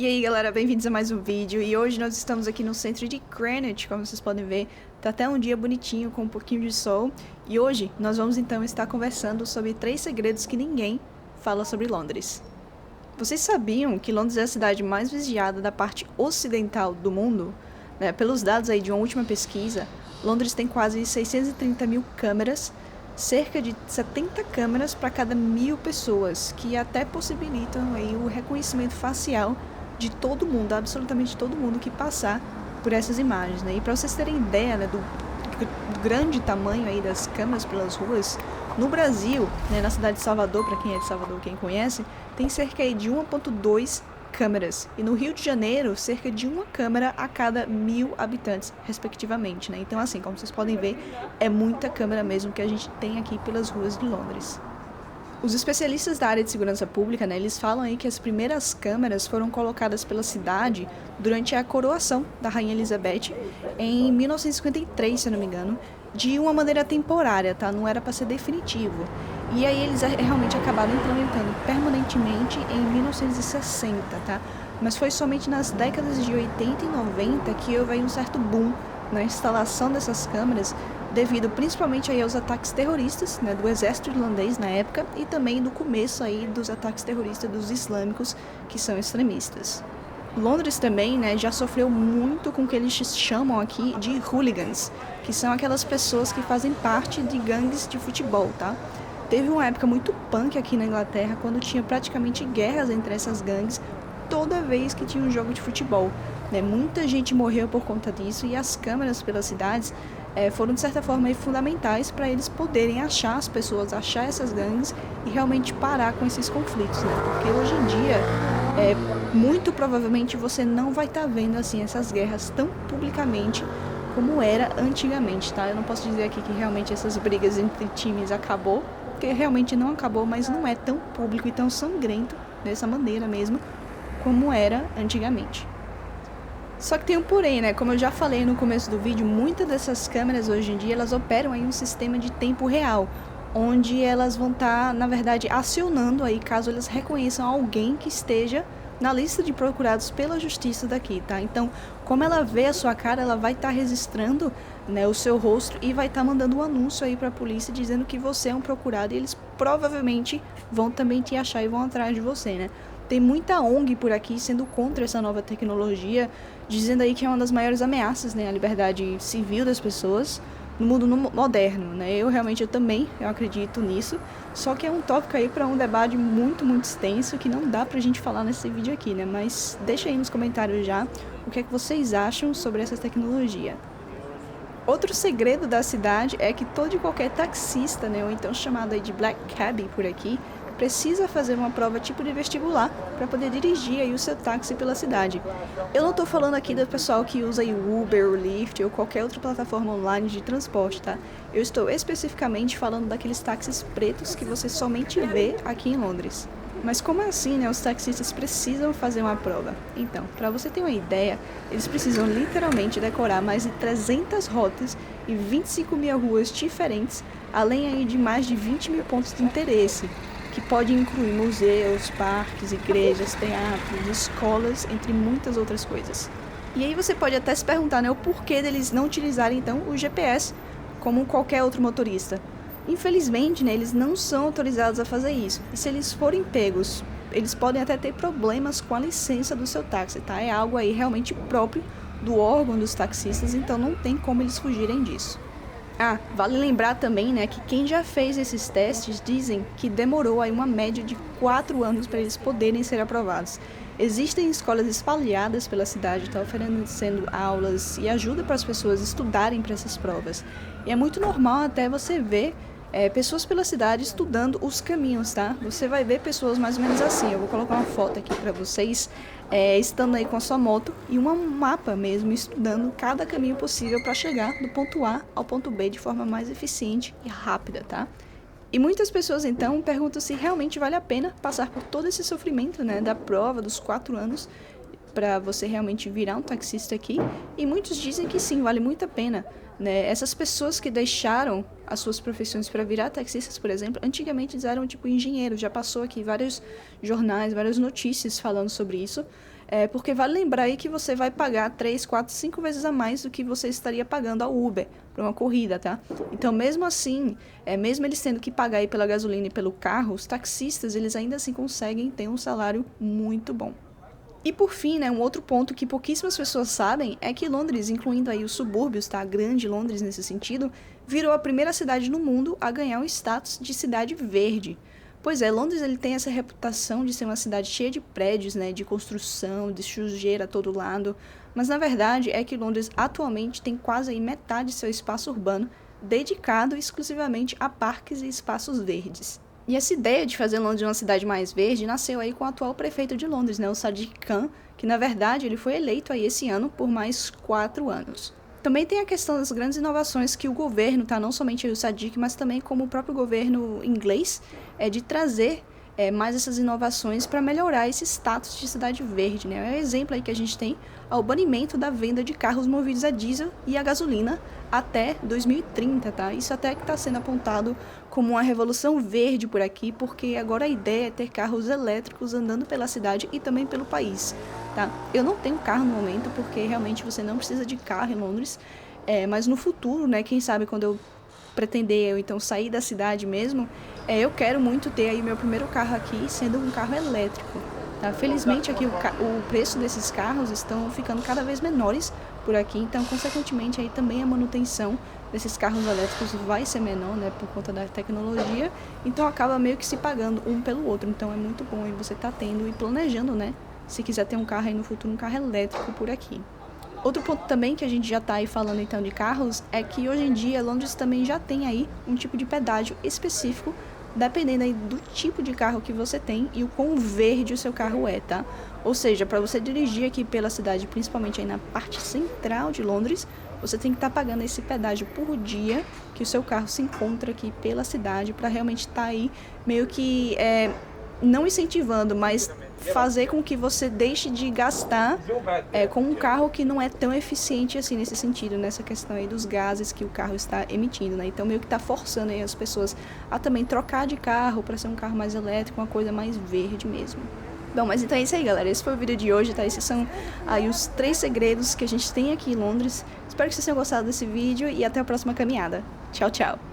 E aí galera, bem-vindos a mais um vídeo, e hoje nós estamos aqui no centro de Greenwich, como vocês podem ver, tá até um dia bonitinho com um pouquinho de sol, e hoje nós vamos então estar conversando sobre 3 segredos que ninguém fala sobre Londres. Vocês sabiam que Londres é a cidade mais vigiada da parte ocidental do mundo? Pelos dados aí de uma última pesquisa, Londres tem quase 630 mil câmeras, cerca de 70 câmeras para cada 1000 pessoas, que até possibilitam aí o reconhecimento facial de todo mundo, absolutamente todo mundo que passar por essas imagens, né? E para vocês terem ideia, né, do grande tamanho aí das câmeras pelas ruas, no Brasil, né, na cidade de Salvador, para quem é de Salvador, quem conhece, tem cerca aí de 1,2 câmeras, e no Rio de Janeiro, cerca de uma câmera a cada 1000 habitantes, respectivamente, né? Então, assim, como vocês podem ver, é muita câmera mesmo que a gente tem aqui pelas ruas de Londres. Os especialistas da área de segurança pública, né, eles falam aí que as primeiras câmeras foram colocadas pela cidade durante a coroação da Rainha Elizabeth em 1953, se eu não me engano, de uma maneira temporária, tá? Não era para ser definitivo. E aí eles realmente acabaram implementando permanentemente em 1960, tá? Mas foi somente nas décadas de 80 e 90 que houve aí um certo boom na instalação dessas câmeras, devido principalmente aí aos ataques terroristas, né, do exército irlandês na época, e também do começo aí dos ataques terroristas dos islâmicos, que são extremistas. Londres também, né, já sofreu muito com o que eles chamam aqui de hooligans, que são aquelas pessoas que fazem parte de gangues de futebol, tá? Teve uma época muito punk aqui na Inglaterra, quando tinha praticamente guerras entre essas gangues, toda vez que tinha um jogo de futebol, né? Muita gente morreu por conta disso, e as câmeras pelas cidades foram de certa forma aí fundamentais para eles poderem achar as pessoas, achar essas gangues e realmente parar com esses conflitos, né? Porque hoje em dia, muito provavelmente você não vai estar vendo assim essas guerras tão publicamente como era antigamente, tá? Eu não posso dizer aqui que realmente essas brigas entre times acabou, porque realmente não acabou, mas não é tão público e tão sangrento dessa maneira mesmo como era antigamente. Só que tem um porém, né? Como eu já falei no começo do vídeo, muitas dessas câmeras hoje em dia, elas operam aí um sistema de tempo real, onde elas vão estar, na verdade, acionando aí caso elas reconheçam alguém que esteja na lista de procurados pela justiça daqui, tá? Então, como ela vê a sua cara, ela vai estar registrando, né, o seu rosto e vai estar mandando um anúncio aí para a polícia dizendo que você é um procurado, e eles provavelmente vão também te achar e vão atrás de você, né? Tem muita ONG por aqui sendo contra essa nova tecnologia, dizendo aí que é uma das maiores ameaças, né, à liberdade civil das pessoas no mundo moderno, né? Eu também acredito nisso, só que é um tópico aí para um debate muito, muito extenso que não dá pra gente falar nesse vídeo aqui, né? Mas deixa aí nos comentários já o que é que vocês acham sobre essa tecnologia. Outro segredo da cidade é que todo e qualquer taxista, né, ou então chamado aí de Black Cab por aqui, precisa fazer uma prova tipo de vestibular para poder dirigir aí o seu táxi pela cidade. Eu não estou falando aqui do pessoal que usa aí o Uber, o Lyft ou qualquer outra plataforma online de transporte, tá? Eu estou especificamente falando daqueles táxis pretos que você somente vê aqui em Londres. Mas como assim, né? Os taxistas precisam fazer uma prova? Então, para você ter uma ideia, eles precisam literalmente decorar mais de 300 rotas e 25 mil ruas diferentes, além aí de mais de 20 mil pontos de interesse, que pode incluir museus, parques, igrejas, teatros, escolas, entre muitas outras coisas. E aí você pode até se perguntar, né, o porquê deles não utilizarem então o GPS como qualquer outro motorista. Infelizmente, né, eles não são autorizados a fazer isso. E se eles forem pegos, eles podem até ter problemas com a licença do seu táxi, tá? É algo aí realmente próprio do órgão dos taxistas, então não tem como eles fugirem disso. Ah, vale lembrar também, né, que quem já fez esses testes dizem que demorou aí uma média de 4 anos para eles poderem ser aprovados. Existem escolas espalhadas pela cidade, tá, oferecendo aulas e ajuda para as pessoas estudarem para essas provas. E é muito normal até você ver pessoas pela cidade estudando os caminhos, tá? Você vai ver pessoas mais ou menos assim. Eu vou colocar uma foto aqui para vocês, estando aí com a sua moto e um mapa mesmo, estudando cada caminho possível para chegar do ponto A ao ponto B de forma mais eficiente e rápida, tá? E muitas pessoas então perguntam se realmente vale a pena passar por todo esse sofrimento, né, da prova dos 4 anos para você realmente virar um taxista aqui, e muitos dizem que sim, vale muito a pena, né? Essas pessoas que deixaram as suas profissões para virar taxistas, por exemplo, antigamente eles eram tipo engenheiros, já passou aqui vários jornais, várias notícias falando sobre isso, Porque vale lembrar aí que você vai pagar 3, 4, 5 vezes a mais do que você estaria pagando ao Uber para uma corrida, tá? Então, mesmo assim, mesmo eles tendo que pagar aí pela gasolina e pelo carro, os taxistas, eles ainda assim conseguem ter um salário muito bom. E por fim, né, um outro ponto que pouquíssimas pessoas sabem é que Londres, incluindo aí os subúrbios, tá? A grande Londres nesse sentido, virou a primeira cidade no mundo a ganhar o status de cidade verde. Pois é, Londres ele tem essa reputação de ser uma cidade cheia de prédios, né, de construção, de sujeira a todo lado, mas na verdade é que Londres atualmente tem quase aí metade de seu espaço urbano dedicado exclusivamente a parques e espaços verdes. E essa ideia de fazer Londres uma cidade mais verde nasceu aí com o atual prefeito de Londres, né, o Sadiq Khan, que na verdade ele foi eleito aí esse ano por mais 4 anos. Também tem a questão das grandes inovações que o governo, tá, não somente o Sadiq, mas também como o próprio governo inglês, de trazer mais essas inovações para melhorar esse status de cidade verde, né? É um exemplo aí que a gente tem ao banimento da venda de carros movidos a diesel e a gasolina até 2030, tá? Isso até que está sendo apontado como uma revolução verde por aqui, porque agora a ideia é ter carros elétricos andando pela cidade e também pelo país, tá? Eu não tenho carro no momento, porque realmente você não precisa de carro em Londres, mas no futuro, né, quem sabe quando eu pretender eu então sair da cidade mesmo, eu quero muito ter aí meu primeiro carro aqui, sendo um carro elétrico. Tá? Felizmente aqui o preço desses carros estão ficando cada vez menores por aqui, então consequentemente aí também a manutenção desses carros elétricos vai ser menor, né, por conta da tecnologia, então acaba meio que se pagando um pelo outro, então é muito bom aí você tá tendo e planejando, né, se quiser ter um carro aí no futuro, um carro elétrico por aqui. Outro ponto também que a gente já está aí falando então de carros é que hoje em dia Londres também já tem aí um tipo de pedágio específico, dependendo aí do tipo de carro que você tem e o quão verde o seu carro é, tá? Ou seja, para você dirigir aqui pela cidade, principalmente aí na parte central de Londres, você tem que estar pagando esse pedágio por dia que o seu carro se encontra aqui pela cidade para realmente estar aí meio que não incentivando, mas fazer com que você deixe de gastar com um carro que não é tão eficiente assim nesse sentido, nessa questão aí dos gases que o carro está emitindo, né? Então meio que está forçando aí as pessoas a também trocar de carro para ser um carro mais elétrico, uma coisa mais verde mesmo. Bom, mas então é isso aí, galera. Esse foi o vídeo de hoje, tá? Esses são aí os 3 segredos que a gente tem aqui em Londres. Espero que vocês tenham gostado desse vídeo e até a próxima caminhada. Tchau, tchau!